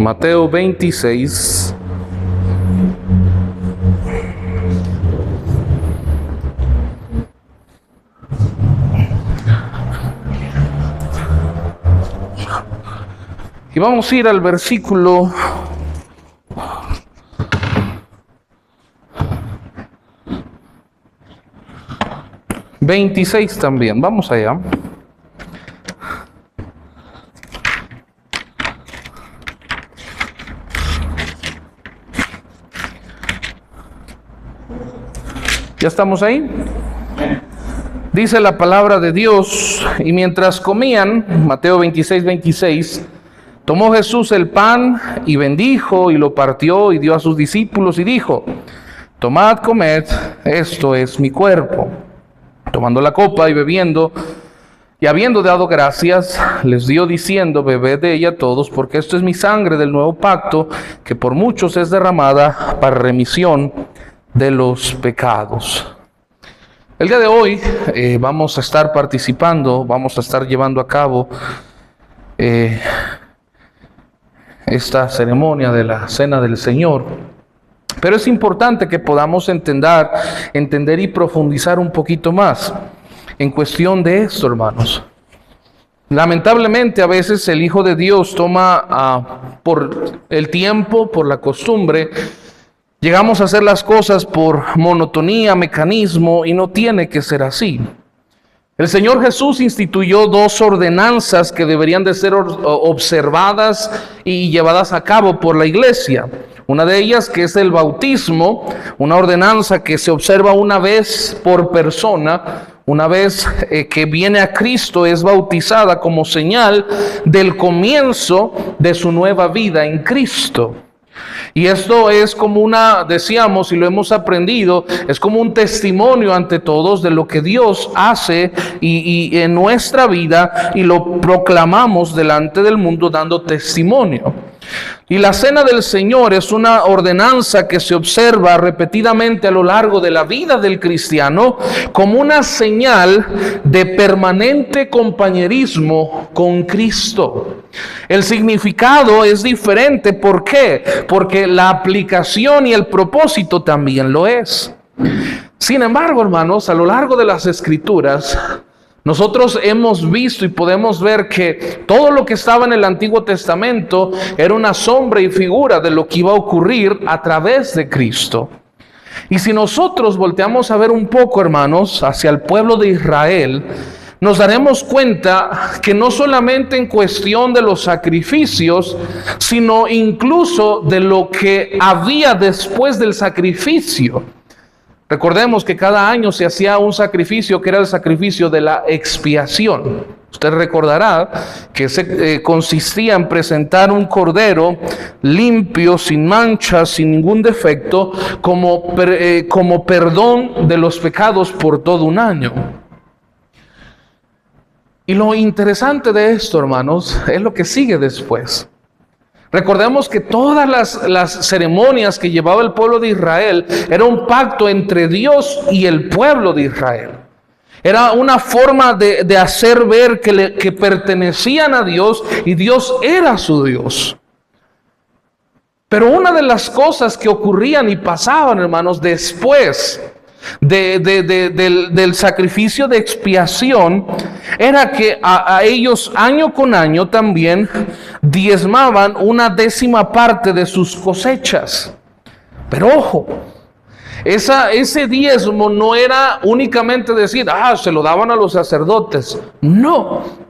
Mateo 26. Y vamos a ir al versículo 26 también. Vamos allá. ¿Ya estamos ahí? Dice la palabra de Dios: y mientras comían, Mateo 26, 26, tomó Jesús el pan y bendijo y lo partió y dio a sus discípulos y dijo: tomad, comed, esto es mi cuerpo. Tomando la copa y bebiendo, y habiendo dado gracias, les dio diciendo: bebed de ella todos, porque esto es mi sangre del nuevo pacto, que por muchos es derramada para remisión de los pecados. El día de hoy vamos a estar participando, vamos a estar llevando a cabo esta ceremonia de la Cena del Señor. Pero es importante que podamos entender y profundizar un poquito más en cuestión de esto, hermanos. Lamentablemente a veces el Hijo de Dios toma por el tiempo, por la costumbre, llegamos a hacer las cosas por monotonía, mecanismo, y no tiene que ser así. El Señor Jesús instituyó dos ordenanzas que deberían de ser observadas y llevadas a cabo por la iglesia. Una de ellas, que es el bautismo, una ordenanza que se observa una vez por persona. Una vez que viene a Cristo, es bautizada como señal del comienzo de su nueva vida en Cristo. Y esto es como decíamos, y lo hemos aprendido, es como un testimonio ante todos de lo que Dios hace y en nuestra vida, y lo proclamamos delante del mundo dando testimonio. Y la Cena del Señor es una ordenanza que se observa repetidamente a lo largo de la vida del cristiano como una señal de permanente compañerismo con Cristo. El significado es diferente. ¿Por qué? Porque la aplicación y el propósito también lo es. Sin embargo, hermanos, a lo largo de las Escrituras, nosotros hemos visto y podemos ver que todo lo que estaba en el Antiguo Testamento era una sombra y figura de lo que iba a ocurrir a través de Cristo. Y si nosotros volteamos a ver un poco, hermanos, hacia el pueblo de Israel, nos daremos cuenta que no solamente en cuestión de los sacrificios, sino incluso de lo que había después del sacrificio. Recordemos que cada año se hacía un sacrificio que era el sacrificio de la expiación. Usted recordará que consistía en presentar un cordero limpio, sin manchas, sin ningún defecto, como perdón de los pecados por todo un año. Y lo interesante de esto, hermanos, es lo que sigue después. Recordemos que todas las ceremonias que llevaba el pueblo de Israel era un pacto entre Dios y el pueblo de Israel. Era una forma de hacer ver que pertenecían a Dios y Dios era su Dios. Pero una de las cosas que ocurrían y pasaban, hermanos, después del sacrificio de expiación, era que a ellos año con año también diezmaban una 10ª parte de sus cosechas. Pero ojo, ese diezmo no era únicamente decir, se lo daban a los sacerdotes. No.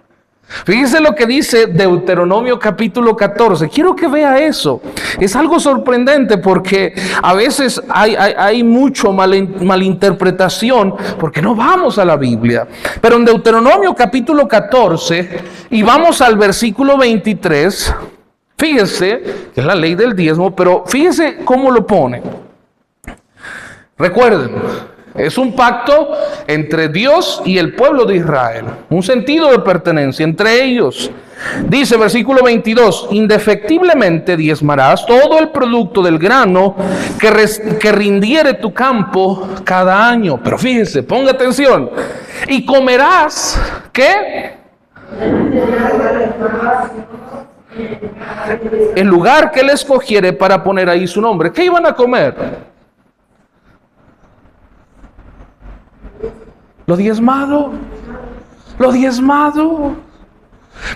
Fíjese lo que dice Deuteronomio capítulo 14. Quiero que vea eso. Es algo sorprendente porque a veces hay mucho malinterpretación porque no vamos a la Biblia. Pero en Deuteronomio capítulo 14 y vamos al versículo 23, fíjese que es la ley del diezmo, pero fíjese cómo lo pone. Recuerden, es un pacto entre Dios y el pueblo de Israel, un sentido de pertenencia entre ellos. Dice versículo 22, indefectiblemente diezmarás todo el producto del grano que rindiere tu campo cada año. Pero fíjese, ponga atención, y comerás, ¿qué? El lugar que Él escogiere para poner ahí su nombre. ¿Qué iban a comer? Lo diezmado. Lo diezmado.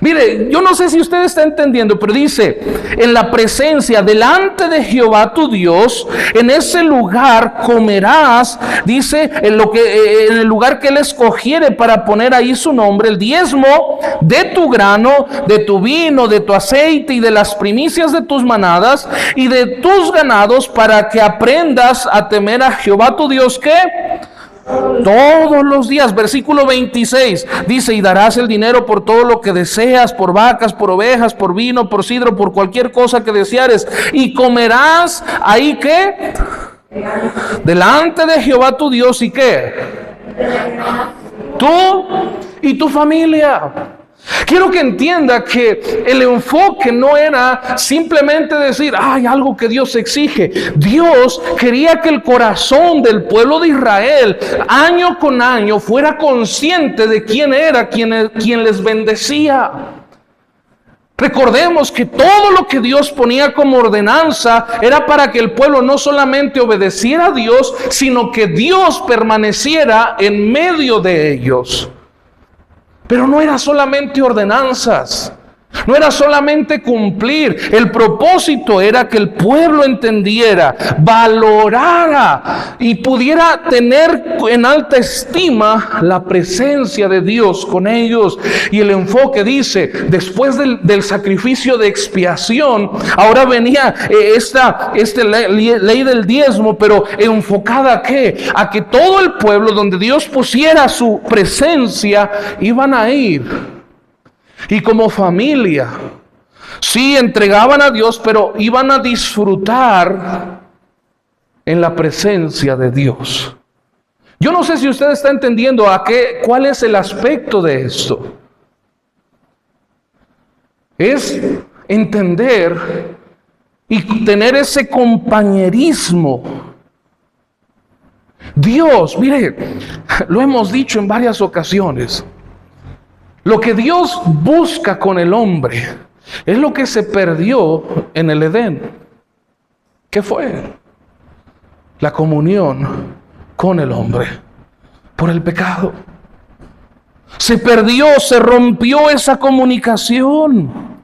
Mire, yo no sé si usted está entendiendo, pero dice, en la presencia, delante de Jehová tu Dios, en ese lugar comerás, dice, en el lugar que Él escogiere para poner ahí su nombre, el diezmo de tu grano, de tu vino, de tu aceite y de las primicias de tus manadas y de tus ganados, para que aprendas a temer a Jehová tu Dios, ¿qué? Todos los días. Versículo 26 dice, y darás el dinero por todo lo que deseas, por vacas, por ovejas, por vino, por sidro, por cualquier cosa que deseares, y comerás ahí, ¿qué? Delante de Jehová tu Dios, ¿y qué? Tú y tu familia. Quiero que entienda que el enfoque no era simplemente decir, hay algo que Dios exige. Dios quería que el corazón del pueblo de Israel, año con año, fuera consciente de quién era quien les bendecía. Recordemos que todo lo que Dios ponía como ordenanza era para que el pueblo no solamente obedeciera a Dios, sino que Dios permaneciera en medio de ellos. Pero no era solamente ordenanzas, no era solamente cumplir. El propósito era que el pueblo entendiera, valorara y pudiera tener en alta estima la presencia de Dios con ellos. Y el enfoque dice, después del sacrificio de expiación, ahora venía esta ley del diezmo, pero enfocada ¿a qué? A que todo el pueblo donde Dios pusiera su presencia, iban a ir. Y como familia, sí entregaban a Dios, pero iban a disfrutar en la presencia de Dios. Yo no sé si usted está entendiendo cuál es el aspecto de esto. Es entender y tener ese compañerismo. Dios, mire, lo hemos dicho en varias ocasiones. Lo que Dios busca con el hombre es lo que se perdió en el Edén. ¿Qué fue? La comunión con el hombre por el pecado. Se perdió, se rompió esa comunicación.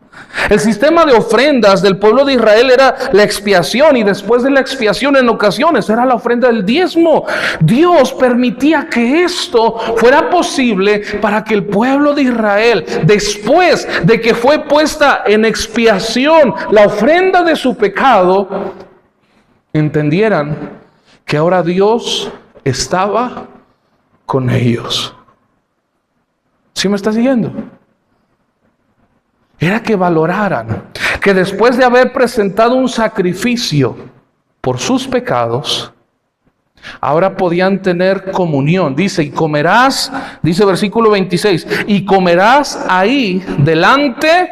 El sistema de ofrendas del pueblo de Israel era la expiación, y después de la expiación en ocasiones era la ofrenda del diezmo. Dios permitía que esto fuera posible para que el pueblo de Israel, después de que fue puesta en expiación la ofrenda de su pecado, entendieran que ahora Dios estaba con ellos. ¿Sí me está siguiendo? Era que valoraran que después de haber presentado un sacrificio por sus pecados, ahora podían tener comunión. Dice, y comerás, dice versículo 26, y comerás ahí delante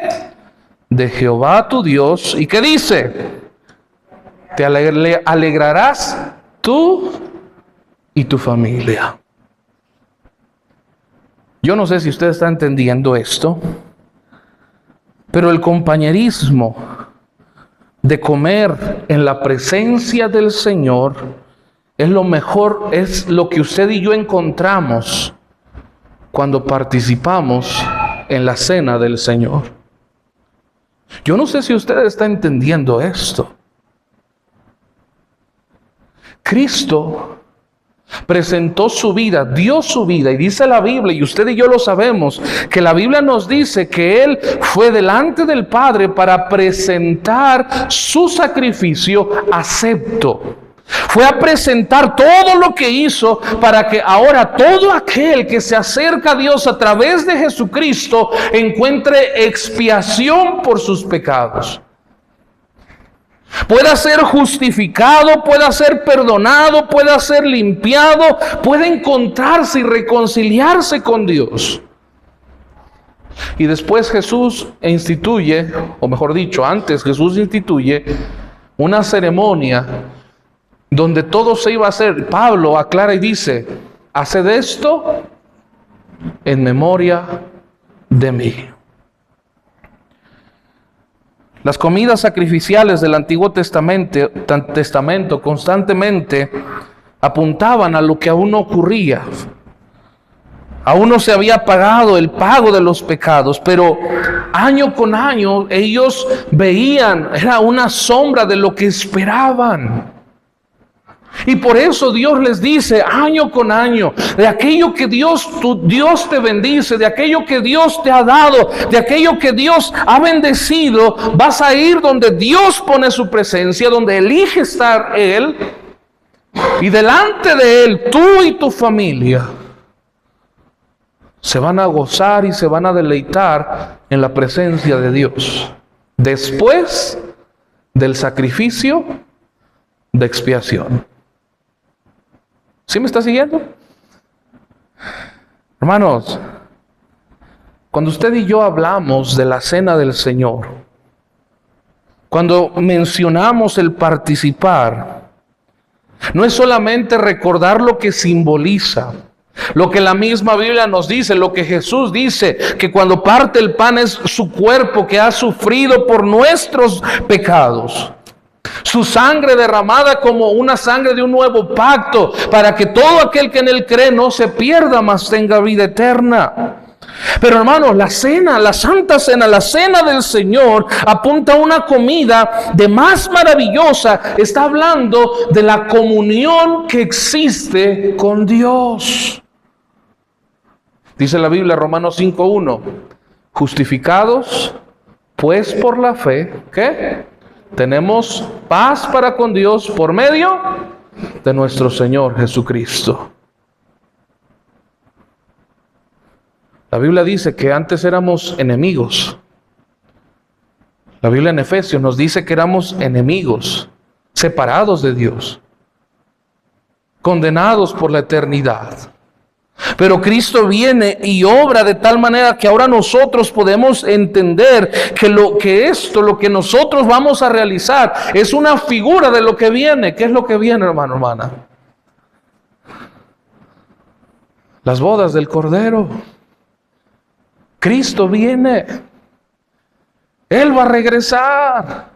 de Jehová tu Dios. ¿Y qué dice? Te alegrarás tú y tu familia. Yo no sé si usted está entendiendo esto, pero el compañerismo de comer en la presencia del Señor es lo mejor, es lo que usted y yo encontramos cuando participamos en la cena del Señor. Yo no sé si usted está entendiendo esto. Cristo presentó su vida, dio su vida, y dice la Biblia, y usted y yo lo sabemos, que la Biblia nos dice que Él fue delante del Padre para presentar su sacrificio acepto. Fue a presentar todo lo que hizo para que ahora todo aquel que se acerca a Dios a través de Jesucristo encuentre expiación por sus pecados. Pueda ser justificado, pueda ser perdonado, pueda ser limpiado, puede encontrarse y reconciliarse con Dios. Y después Jesús instituye, o mejor dicho, antes Jesús instituye una ceremonia donde todo se iba a hacer. Pablo aclara y dice, haced esto en memoria de mí. Las comidas sacrificiales del Antiguo Testamento constantemente apuntaban a lo que aún no ocurría. Aún no se había pagado el pago de los pecados, pero año con año ellos veían, era una sombra de lo que esperaban. Y por eso Dios les dice año con año, de aquello que Dios te bendice, de aquello que Dios te ha dado, de aquello que Dios ha bendecido, vas a ir donde Dios pone su presencia, donde elige estar Él, y delante de Él, tú y tu familia se van a gozar y se van a deleitar en la presencia de Dios, después del sacrificio de expiación. ¿Sí me está siguiendo? Hermanos, cuando usted y yo hablamos de la cena del Señor, cuando mencionamos el participar, no es solamente recordar lo que simboliza, lo que la misma Biblia nos dice, lo que Jesús dice, que cuando parte el pan es su cuerpo que ha sufrido por nuestros pecados. Su sangre derramada como una sangre de un nuevo pacto, para que todo aquel que en él cree no se pierda, mas tenga vida eterna. Pero hermanos, la cena, la Santa Cena, la cena del Señor apunta a una comida de más maravillosa. Está hablando de la comunión que existe con Dios. Dice la Biblia, Romanos 5:1, justificados pues por la fe, ¿qué? Tenemos paz para con Dios por medio de nuestro Señor Jesucristo. La Biblia dice que antes éramos enemigos. La Biblia en Efesios nos dice que éramos enemigos, separados de Dios, condenados por la eternidad. Pero Cristo viene y obra de tal manera que ahora nosotros podemos entender que lo que nosotros vamos a realizar es una figura de lo que viene. ¿Qué es lo que viene, hermano, hermana? Las bodas del Cordero. Cristo viene. Él va a regresar.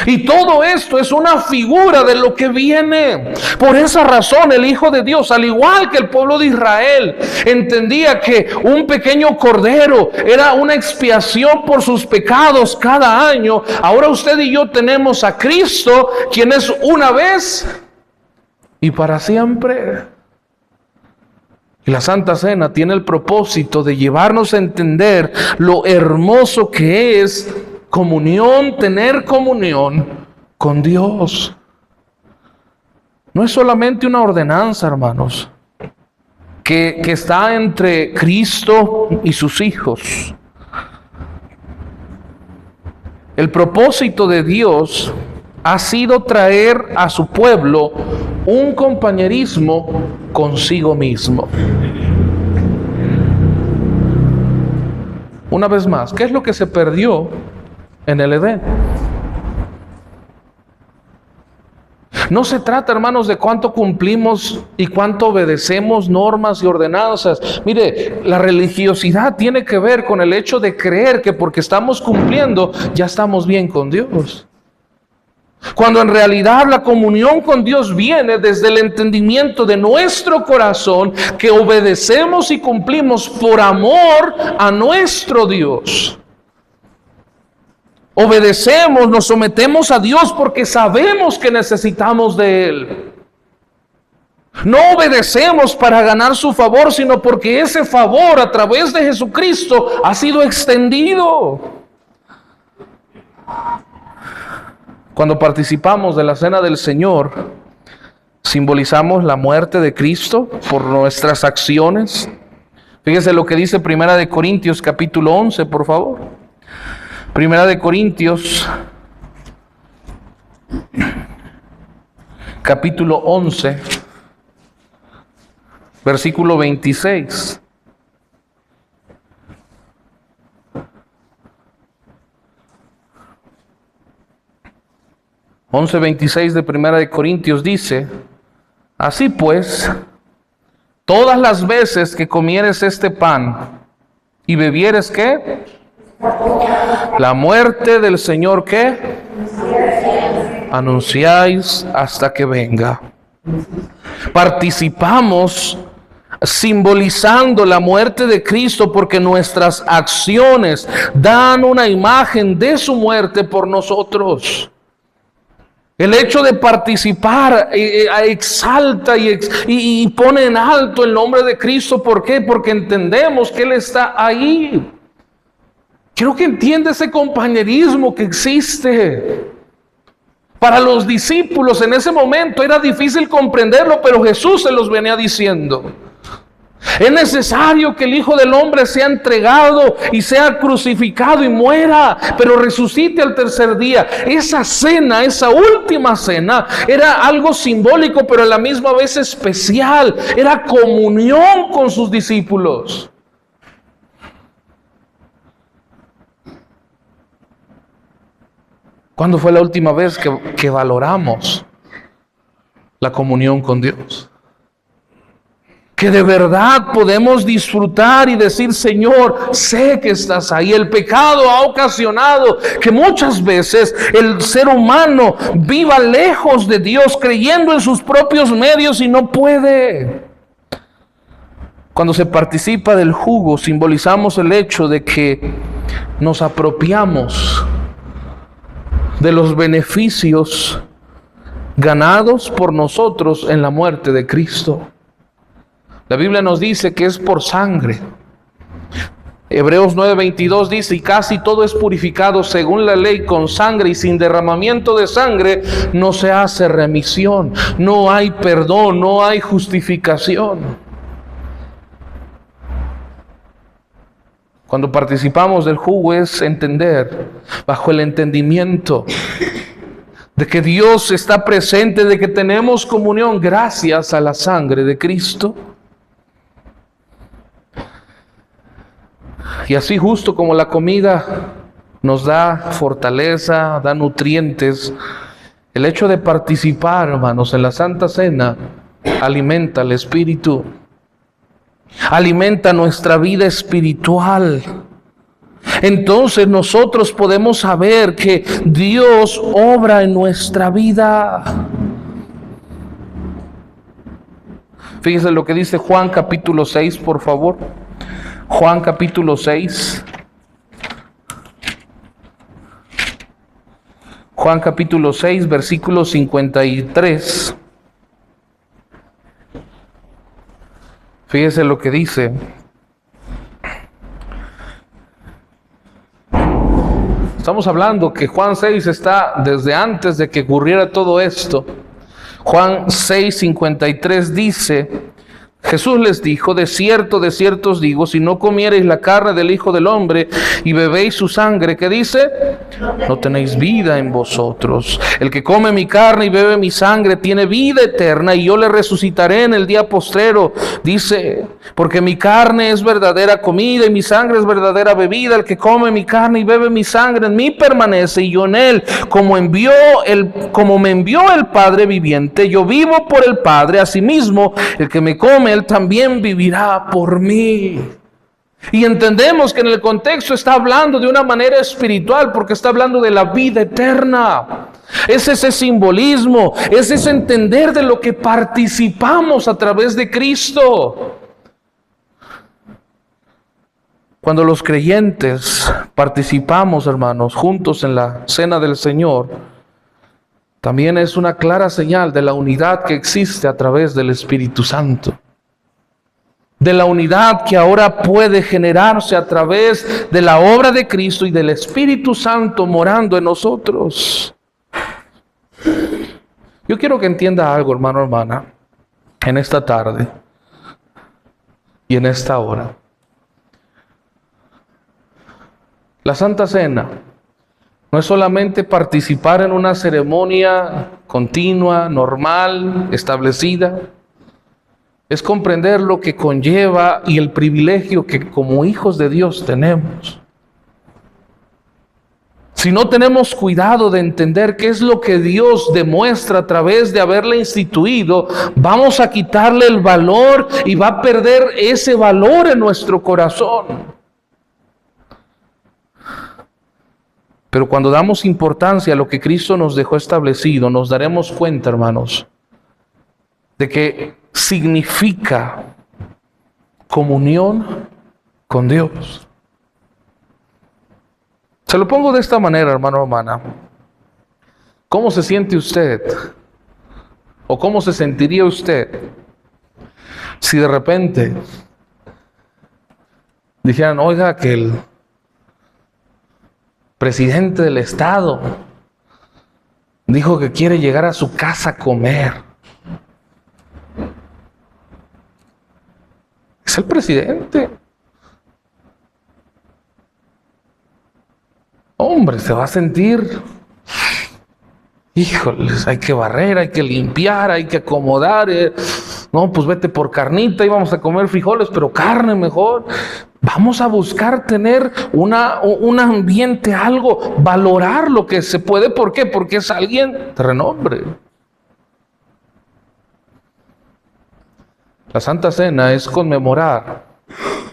Y todo esto es una figura de lo que viene. Por esa razón el Hijo de Dios, al igual que el pueblo de Israel, entendía que un pequeño cordero era una expiación por sus pecados cada año. Ahora usted y yo tenemos a Cristo, quien es una vez y para siempre. Y la Santa Cena tiene el propósito de llevarnos a entender lo hermoso que es comunión, tener comunión con Dios. No es solamente una ordenanza, hermanos, que está entre Cristo y sus hijos. El propósito de Dios ha sido traer a su pueblo un compañerismo consigo mismo. Una vez más, ¿qué es lo que se perdió en el Edén? No se trata, hermanos, de cuánto cumplimos y cuánto obedecemos normas y ordenanzas. Mire, la religiosidad tiene que ver con el hecho de creer que porque estamos cumpliendo ya estamos bien con Dios. Cuando en realidad la comunión con Dios viene desde el entendimiento de nuestro corazón, que obedecemos y cumplimos por amor a nuestro Dios. Obedecemos, nos sometemos a Dios porque sabemos que necesitamos de Él. No obedecemos para ganar su favor, sino porque ese favor a través de Jesucristo ha sido extendido. Cuando participamos de la cena del Señor, simbolizamos la muerte de Cristo por nuestras acciones. Fíjese lo que dice Primera de Corintios capítulo 11, por favor. Primera de Corintios capítulo 11, versículo 26. de 11:26 de Primera de Corintios dice: así pues, todas las veces que comieres este pan y bebieres, ¿qué? La muerte del Señor, ¿qué? Anunciáis hasta que venga. Participamos simbolizando la muerte de Cristo porque nuestras acciones dan una imagen de su muerte por nosotros. El hecho de participar exalta y pone en alto el nombre de Cristo. ¿Por qué? Porque entendemos que Él está ahí. Quiero que entienda ese compañerismo que existe. Para los discípulos en ese momento era difícil comprenderlo, pero Jesús se los venía diciendo. Es necesario que el Hijo del Hombre sea entregado y sea crucificado y muera, pero resucite al tercer día. Esa cena, esa última cena, era algo simbólico, pero a la misma vez especial. Era comunión con sus discípulos. ¿Cuándo fue la última vez que valoramos la comunión con Dios? Que de verdad podemos disfrutar y decir: Señor, sé que estás ahí. El pecado ha ocasionado que muchas veces el ser humano viva lejos de Dios, creyendo en sus propios medios y no puede. Cuando se participa del jugo, simbolizamos el hecho de que nos apropiamos de los beneficios ganados por nosotros en la muerte de Cristo. La Biblia nos dice que es por sangre. Hebreos 9:22 dice: y casi todo es purificado según la ley con sangre, y sin derramamiento de sangre no se hace remisión, no hay perdón, no hay justificación. Cuando participamos del jugo es entender, bajo el entendimiento de que Dios está presente, de que tenemos comunión gracias a la sangre de Cristo. Y así, justo como la comida nos da fortaleza, da nutrientes, el hecho de participar, hermanos, en la Santa Cena alimenta el espíritu, alimenta nuestra vida espiritual. Entonces nosotros podemos saber que Dios obra en nuestra vida. Fíjense lo que dice Juan capítulo 6, por favor. Juan capítulo 6. Juan capítulo 6, versículo 53. Fíjese lo que dice. Estamos hablando que Juan 6 está desde antes de que ocurriera todo esto. Juan 6, 53 dice: Jesús les dijo: de cierto os digo, si no comiereis la carne del Hijo del Hombre y bebéis su sangre, ¿qué dice? No tenéis vida en vosotros. El que come mi carne y bebe mi sangre tiene vida eterna, y yo le resucitaré en el día postrero. Dice: porque mi carne es verdadera comida y mi sangre es verdadera bebida. El que come mi carne y bebe mi sangre en mí permanece, y yo en él. Como me envió el Padre viviente, yo vivo por el Padre. Asimismo, el que me come, él también vivirá por mí. Y entendemos que en el contexto está hablando de una manera espiritual, porque está hablando de la vida eterna. Es ese simbolismo, es ese entender de lo que participamos a través de Cristo. Cuando los creyentes participamos, hermanos, juntos en la cena del Señor, también es una clara señal de la unidad que existe a través del Espíritu Santo. De la unidad que ahora puede generarse a través de la obra de Cristo y del Espíritu Santo morando en nosotros. Yo quiero que entienda algo, hermano, hermana, en esta tarde y en esta hora. La Santa Cena no es solamente participar en una ceremonia continua, normal, establecida. Es comprender lo que conlleva y el privilegio que como hijos de Dios tenemos. Si no tenemos cuidado de entender qué es lo que Dios demuestra a través de haberle instituido, vamos a quitarle el valor y va a perder ese valor en nuestro corazón. Pero cuando damos importancia a lo que Cristo nos dejó establecido, nos daremos cuenta, hermanos, de que significa comunión con Dios. Se lo pongo de esta manera, hermano, hermana. ¿Cómo se siente usted? ¿O cómo se sentiría usted si de repente dijeran, oiga, que el presidente del estado dijo que quiere llegar a su casa a comer? Es el presidente. Hombre, se va a sentir, híjoles, hay que barrer, hay que limpiar, hay que acomodar. No, pues vete por carnita y vamos a comer frijoles, pero carne mejor. Vamos a buscar tener un ambiente, algo, valorar lo que se puede. ¿Por qué? Porque es alguien de renombre. La Santa Cena es conmemorar,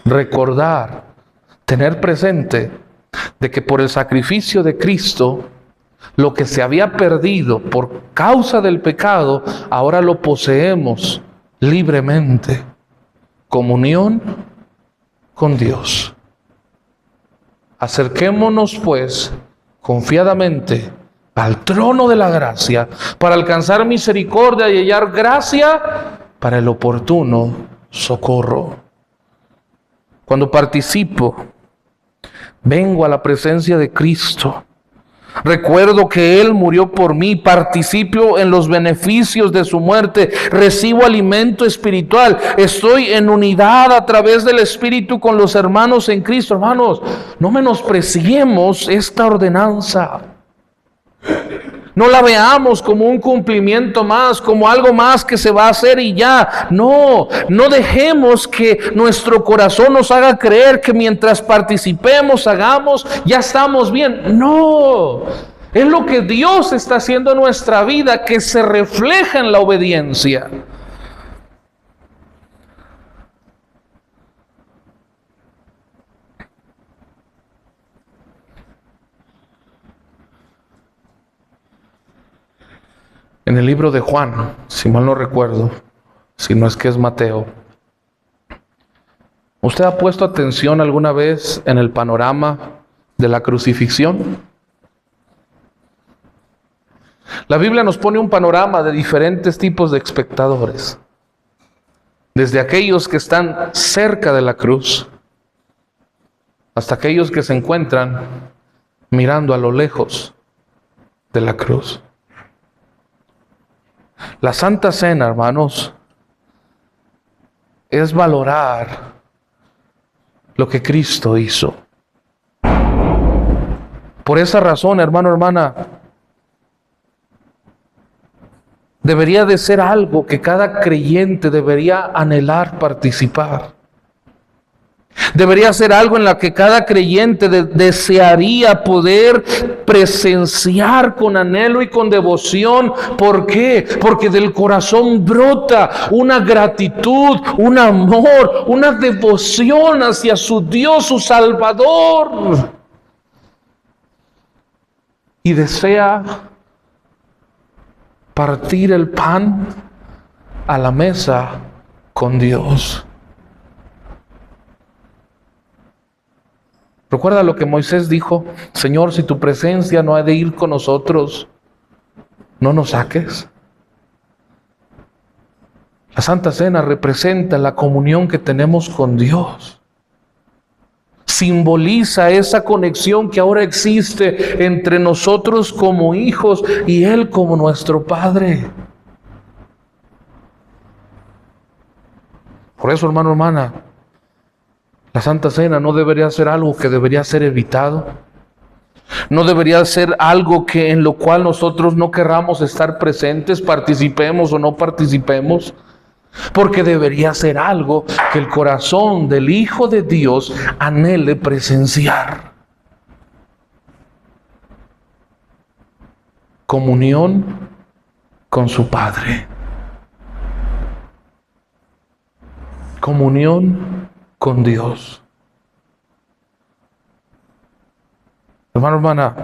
recordar, tener presente de que por el sacrificio de Cristo, lo que se había perdido por causa del pecado, ahora lo poseemos libremente. Comunión con Dios. Acerquémonos pues confiadamente al trono de la gracia para alcanzar misericordia y hallar gracia para el oportuno socorro. Cuando participo, vengo a la presencia de Cristo. Recuerdo que Él murió por mí, participo en los beneficios de su muerte, recibo alimento espiritual, estoy en unidad a través del Espíritu con los hermanos en Cristo. Hermanos, no menospreciemos esta ordenanza. No la veamos como un cumplimiento más, como algo más que se va a hacer y ya. No, no dejemos que nuestro corazón nos haga creer que mientras participemos, hagamos, ya estamos bien. No, es lo que Dios está haciendo en nuestra vida que se refleja en la obediencia. En el libro de Juan, si mal no recuerdo, si no es que es Mateo, ¿usted ha puesto atención alguna vez en el panorama de la crucifixión? La Biblia nos pone un panorama de diferentes tipos de espectadores, desde aquellos que están cerca de la cruz hasta aquellos que se encuentran mirando a lo lejos de la cruz. La Santa Cena, hermanos, es valorar lo que Cristo hizo. Por esa razón, hermano, hermana, debería de ser algo que cada creyente debería anhelar participar. Debería ser algo en la que cada creyente desearía poder presenciar con anhelo y con devoción. ¿Por qué? Porque del corazón brota una gratitud, un amor, una devoción hacia su Dios, su Salvador. Y desea partir el pan a la mesa con Dios. Recuerda lo que Moisés dijo: Señor, si tu presencia no ha de ir con nosotros, no nos saques. La Santa Cena representa la comunión que tenemos con Dios. Simboliza esa conexión que ahora existe entre nosotros como hijos y Él como nuestro Padre. Por eso, hermano, hermana, la Santa Cena no debería ser algo que debería ser evitado. No debería ser algo que en lo cual nosotros no querramos estar presentes, participemos o no participemos, porque debería ser algo que el corazón del Hijo de Dios anhele presenciar. Comunión con su Padre. Comunión con Dios. Hermano, hermana,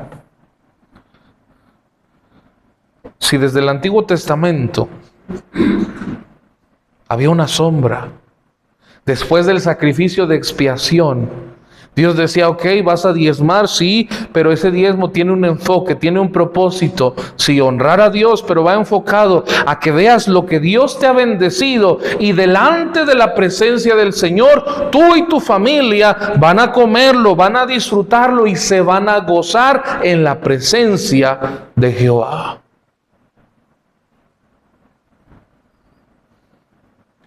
Si desde el Antiguo Testamento había una sombra, después del sacrificio de expiación, Dios decía, ok, vas a diezmar, sí, pero ese diezmo tiene un enfoque, tiene un propósito. Sí, honrar a Dios, pero va enfocado a que veas lo que Dios te ha bendecido, y delante de la presencia del Señor, tú y tu familia van a comerlo, van a disfrutarlo y se van a gozar en la presencia de Jehová.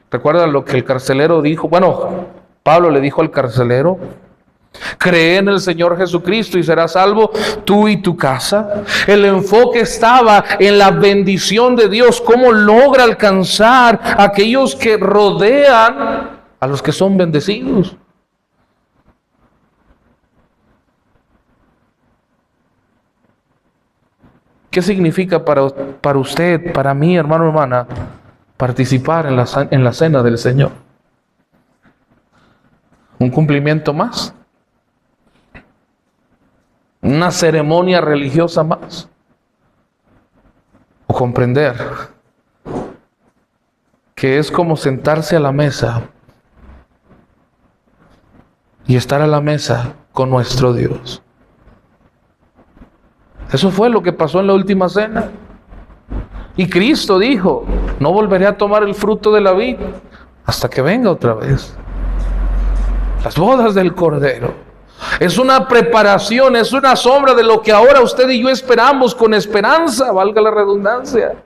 ¿Recuerda lo que el carcelero dijo? Bueno, Pablo le dijo al carcelero: cree en el Señor Jesucristo y serás salvo tú y tu casa. El enfoque estaba en la bendición de Dios, cómo logra alcanzar a aquellos que rodean a los que son bendecidos. ¿Qué significa para usted, para mí, hermano, hermana, participar en la cena del Señor? ¿Un cumplimiento más? ¿Una ceremonia religiosa más? ¿O comprender que es como sentarse a la mesa y estar a la mesa con nuestro Dios? Eso fue lo que pasó en la última cena. Y Cristo dijo: no volveré a tomar el fruto de la vid hasta que venga otra vez. Las bodas del Cordero. Es una preparación, es una sombra de lo que ahora usted y yo esperamos con esperanza, valga la redundancia.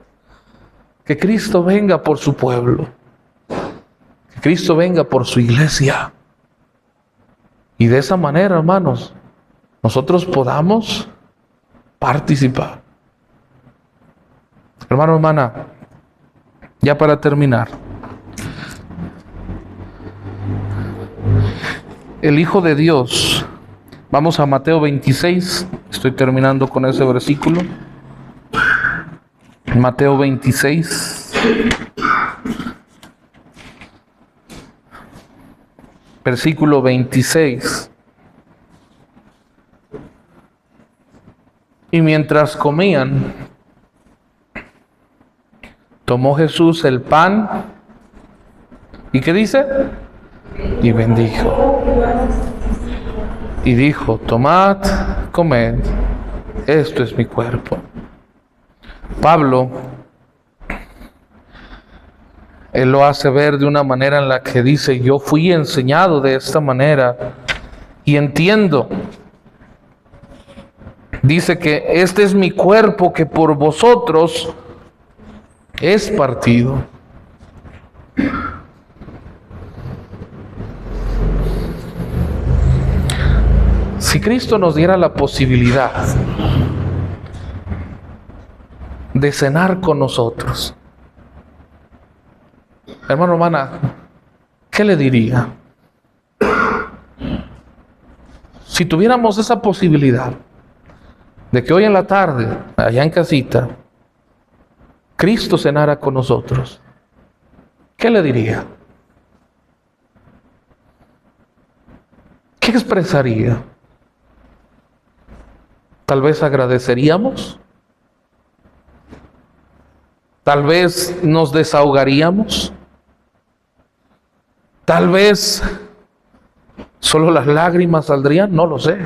Que Cristo venga por su pueblo. Que Cristo venga por su iglesia. Y de esa manera, hermanos, nosotros podamos participar. Hermano, hermana, ya para terminar, el Hijo de Dios, vamos a Mateo 26, estoy terminando con ese versículo. Mateo 26, versículo 26. Y mientras comían, tomó Jesús el pan, ¿y qué dice? Y bendijo. Y dijo: tomad, comed, esto es mi cuerpo. Pablo, él lo hace ver de una manera en la que dice: yo fui enseñado de esta manera y entiendo. Dice que este es mi cuerpo que por vosotros es partido. Si Cristo nos diera la posibilidad de cenar con nosotros, hermano, hermana, ¿qué le diría? Si tuviéramos esa posibilidad de que hoy en la tarde, allá en casita, Cristo cenara con nosotros, ¿qué le diría? ¿Qué expresaría? Tal vez agradeceríamos, tal vez nos desahogaríamos, tal vez solo las lágrimas saldrían, no lo sé.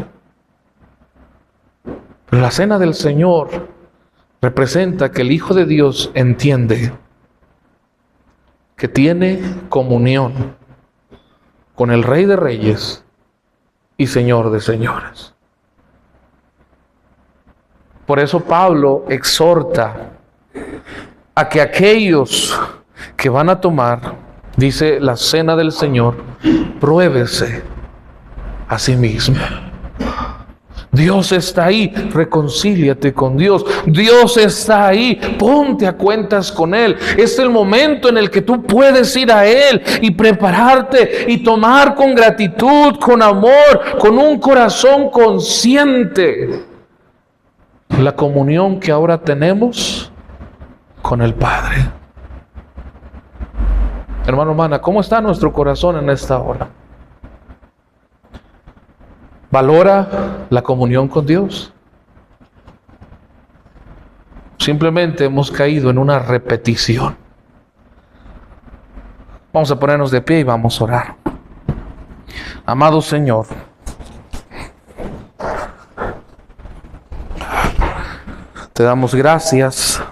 Pero la cena del Señor representa que el Hijo de Dios entiende que tiene comunión con el Rey de Reyes y Señor de Señores. Por eso Pablo exhorta a que aquellos que van a tomar, dice, la cena del Señor, pruébese a sí mismo. Dios está ahí, reconcíliate con Dios. Dios está ahí, ponte a cuentas con Él. Es el momento en el que tú puedes ir a Él y prepararte y tomar con gratitud, con amor, con un corazón consciente la comunión que ahora tenemos con el Padre. Hermano, hermana, ¿cómo está nuestro corazón en esta hora? ¿Valora la comunión con Dios? Simplemente hemos caído en una repetición. Vamos a ponernos de pie y vamos a orar. Amado Señor, te damos gracias